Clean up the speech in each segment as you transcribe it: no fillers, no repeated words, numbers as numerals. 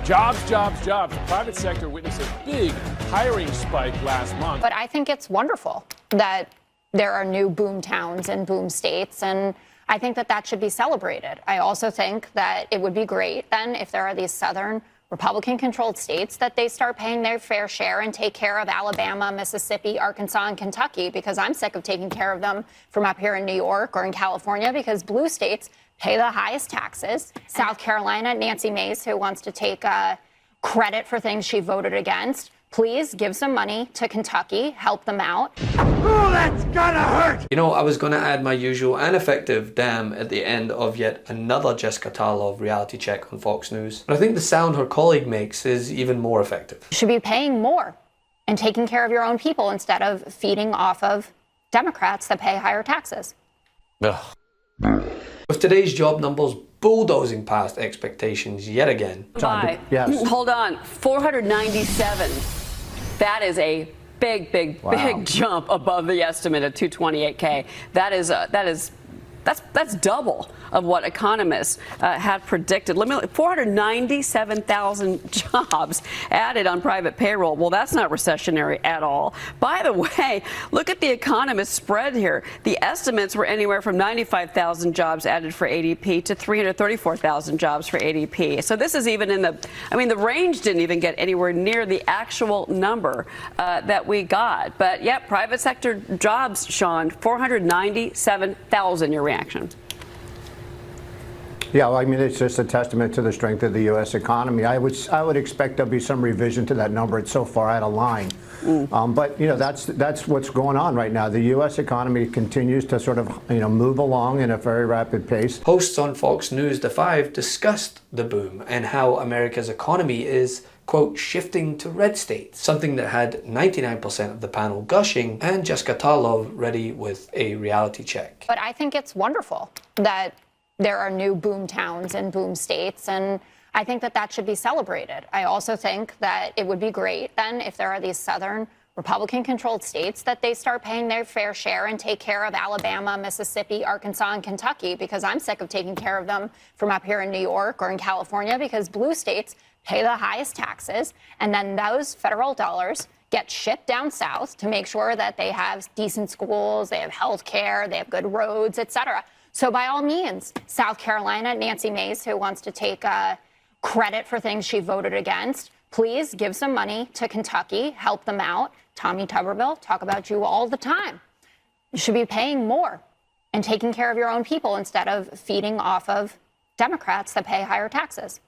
Jobs, jobs, jobs. The private sector witnessed a big hiring spike last month. But I think it's wonderful that there are new boom towns and boom states, and I think that that should be celebrated. I also think that it would be great then if there are these southern Republican-controlled states that they start paying their fair share and take care of Alabama, Mississippi, Arkansas, and Kentucky, because I'm sick of taking care of them from up here in New York or in California, because blue states pay the highest taxes. South Carolina, Nancy Mace, who wants to take credit for things she voted against, please give some money to Kentucky, help them out. Oh, that's gonna hurt! You know, I was gonna add my usual and effective damn at the end of yet another Jessica Tarlov reality check on Fox News. But I think the sound her colleague makes is even more effective. You should be paying more and taking care of your own people instead of feeding off of Democrats that pay higher taxes. Ugh. With today's job numbers bulldozing past expectations yet again. Yes. Hold on, 497. That is a big jump above the estimate of 228K. That's double of what economists had predicted. 497,000 jobs added on private payroll. Well, that's not recessionary at all. By the way, look at the economist spread here. The estimates were anywhere from 95,000 jobs added for ADP to 334,000 jobs for ADP. So this is even in the, the range didn't even get anywhere near the actual number that we got. But yep, private sector jobs, Sean, 497,000. Your reaction? Yeah, well, it's just a testament to the strength of the U.S. economy. I would expect there'll be some revision to that number. It's so far out of line. But that's what's going on right now. The U.S. economy continues to sort of move along in a very rapid pace. Hosts on Fox News The Five discussed the boom and how America's economy is, quote, shifting to red states, something that had 99% of the panel gushing and Jessica Tarlov ready with a reality check. But I think it's wonderful that there are new boom towns and boom states, and I think that that should be celebrated. I also think that it would be great then if there are these southern Republican-controlled states that they start paying their fair share and take care of Alabama, Mississippi, Arkansas, and Kentucky, because I'm sick of taking care of them from up here in New York or in California, because blue states pay the highest taxes, and then those federal dollars get shipped down south to make sure that they have decent schools, they have health care, they have good roads, etc. So by all means, South Carolina, Nancy Mace, who wants to take credit for things she voted against, please give some money to Kentucky, help them out. Tommy Tuberville, talk about you all the time. You should be paying more and taking care of your own people instead of feeding off of Democrats that pay higher taxes.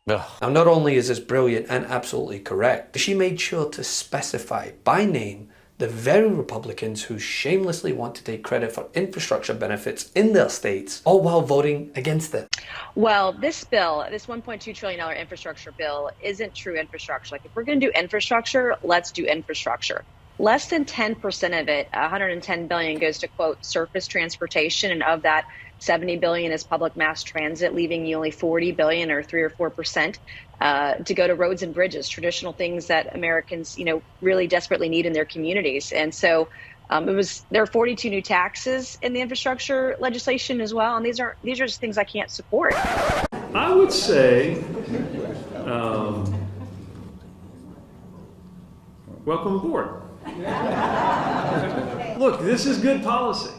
Ugh. Now, not only is this brilliant and absolutely correct, she made sure to specify by name the very Republicans who shamelessly want to take credit for infrastructure benefits in their states, all while voting against it. Well, this bill, this $1.2 trillion infrastructure bill, isn't true infrastructure. Like, if we're going to do infrastructure, let's do infrastructure. Less than 10% of it, $110 billion, goes to, quote, surface transportation, and of that, $70 billion is public mass transit, leaving you only $40 billion, or 3 or 4%, to go to roads and bridges, traditional things that Americans, really desperately need in their communities. And so there are 42 new taxes in the infrastructure legislation as well, and these are just things I can't support. I would say, welcome aboard. Look, this is good policy.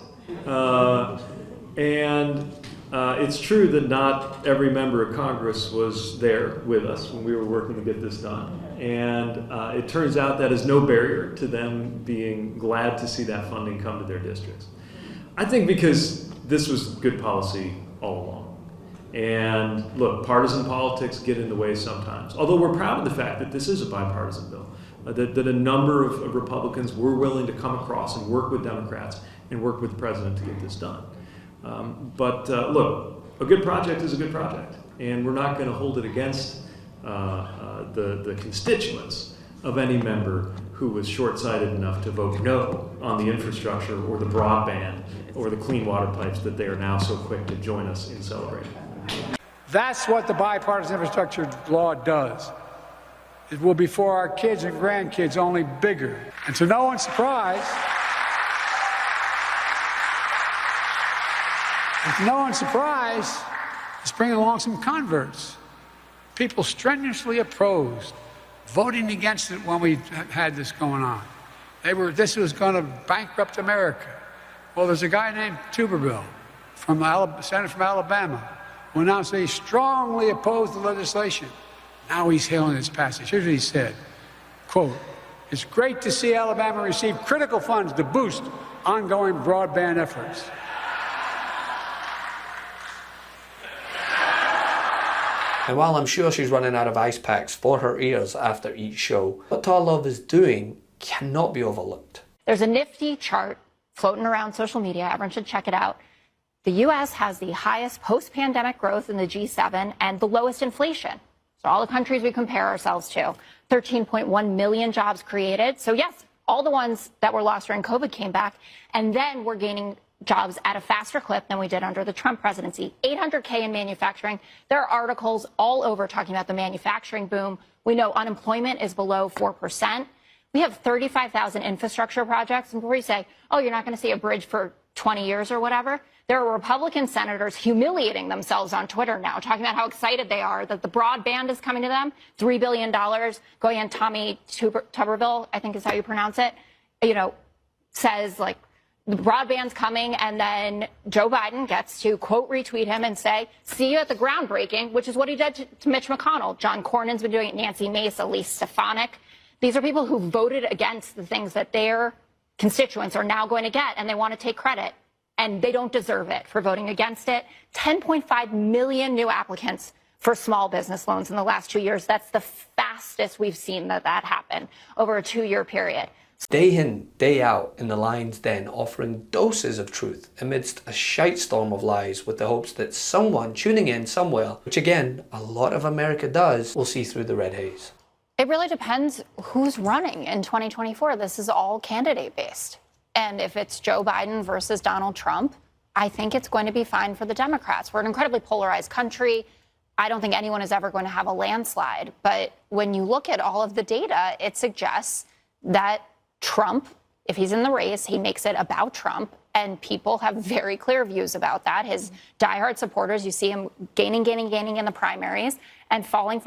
And it's true that not every member of Congress was there with us when we were working to get this done. And it turns out that is no barrier to them being glad to see that funding come to their districts. I think because this was good policy all along. And look, partisan politics get in the way sometimes. Although we're proud of the fact that this is a bipartisan bill, that a number of Republicans were willing to come across and work with Democrats and work with the president to get this done. Look, a good project is a good project, and we're not going to hold it against the constituents of any member who was short-sighted enough to vote no on the infrastructure or the broadband or the clean water pipes that they are now so quick to join us in celebrating. That's what the bipartisan infrastructure law does. It will be for our kids and grandkids, only bigger. And to no one's surprise, it's bringing along some converts. people strenuously opposed voting against it when we had this going on. This was going to bankrupt America. Well, there's a guy named Tuberville, senator from Alabama, who announced that he strongly opposed the legislation. Now he's hailing its passage. Here's what he said, quote, "It's great to see Alabama receive critical funds to boost ongoing broadband efforts." And while I'm sure she's running out of ice packs for her ears after each show, what Tarlov is doing cannot be overlooked. There's a nifty chart floating around social media. Everyone should check it out. The U.S. has the highest post-pandemic growth in the G7 and the lowest inflation. So all the countries we compare ourselves to, 13.1 million jobs created. So yes, all the ones that were lost during COVID came back. And then we're gaining jobs at a faster clip than we did under the Trump presidency. 800K in manufacturing. There are articles all over talking about the manufacturing boom. We know unemployment is below 4%. We have 35,000 infrastructure projects. And before you say, oh, you're not going to see a bridge for 20 years or whatever, there are Republican senators humiliating themselves on Twitter now, talking about how excited they are that the broadband is coming to them. $3 billion going on. Tommy Tuberville, I think is how you pronounce it, says like, the broadband's coming, and then Joe Biden gets to, quote, retweet him and say, see you at the groundbreaking, which is what he did to Mitch McConnell. John Cornyn's been doing it, Nancy Mace, Elise Stefanik. These are people who voted against the things that their constituents are now going to get, and they want to take credit, and they don't deserve it for voting against it. 10.5 million new applicants for small business loans in the last 2 years. That's the fastest we've seen that happen over a 2-year period. Day in, day out in the lion's den, offering doses of truth amidst a shitestorm of lies with the hopes that someone tuning in somewhere, which again, a lot of America does, will see through the red haze. It really depends who's running in 2024. This is all candidate-based. And if it's Joe Biden versus Donald Trump, I think it's going to be fine for the Democrats. We're an incredibly polarized country. I don't think anyone is ever going to have a landslide. But when you look at all of the data, it suggests that Trump, if he's in the race, he makes it about Trump, and people have very clear views about that. His diehard supporters, you see him gaining in the primaries and falling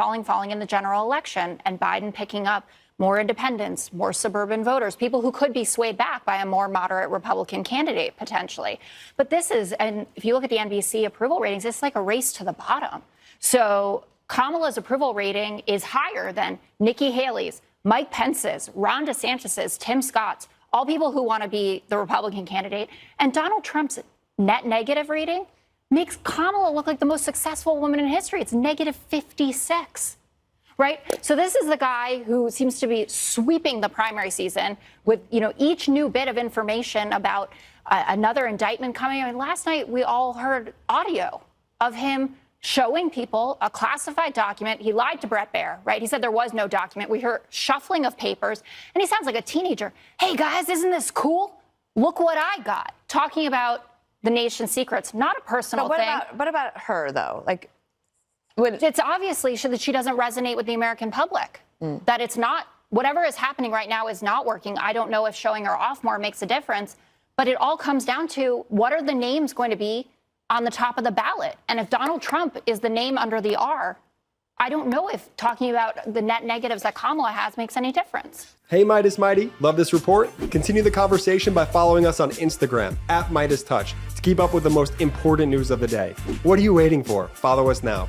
in the general election, and Biden picking up more independents, more suburban voters, people who could be swayed back by a more moderate Republican candidate potentially. But this is, and if you look at the NBC approval ratings, it's like a race to the bottom. So Kamala's approval rating is higher than Nikki Haley's, Mike Pence's, Ron DeSantis's, Tim Scott's, all people who want to be the Republican candidate. And Donald Trump's net negative rating makes Kamala look like the most successful woman in history. It's -56, right? So this is the guy who seems to be sweeping the primary season with, each new bit of information about another indictment coming. I mean, last night we all heard audio of him showing people a classified document. He lied to Brett Baer, right? He said there was no document. We heard shuffling of papers, and he sounds like a teenager. Hey, guys, isn't this cool? Look what I got. Talking about the nation's secrets, not a personal thing. What about her, though? It's obviously that she doesn't resonate with the American public, that it's not, whatever is happening right now is not working. I don't know if showing her off more makes a difference, but it all comes down to what are the names going to be on the top of the ballot. And if Donald Trump is the name under the R, I don't know if talking about the net negatives that Kamala has makes any difference. Hey, Meidas Mighty, love this report? Continue the conversation by following us on Instagram @MeidasTouch to keep up with the most important news of the day. What are you waiting for? Follow us now.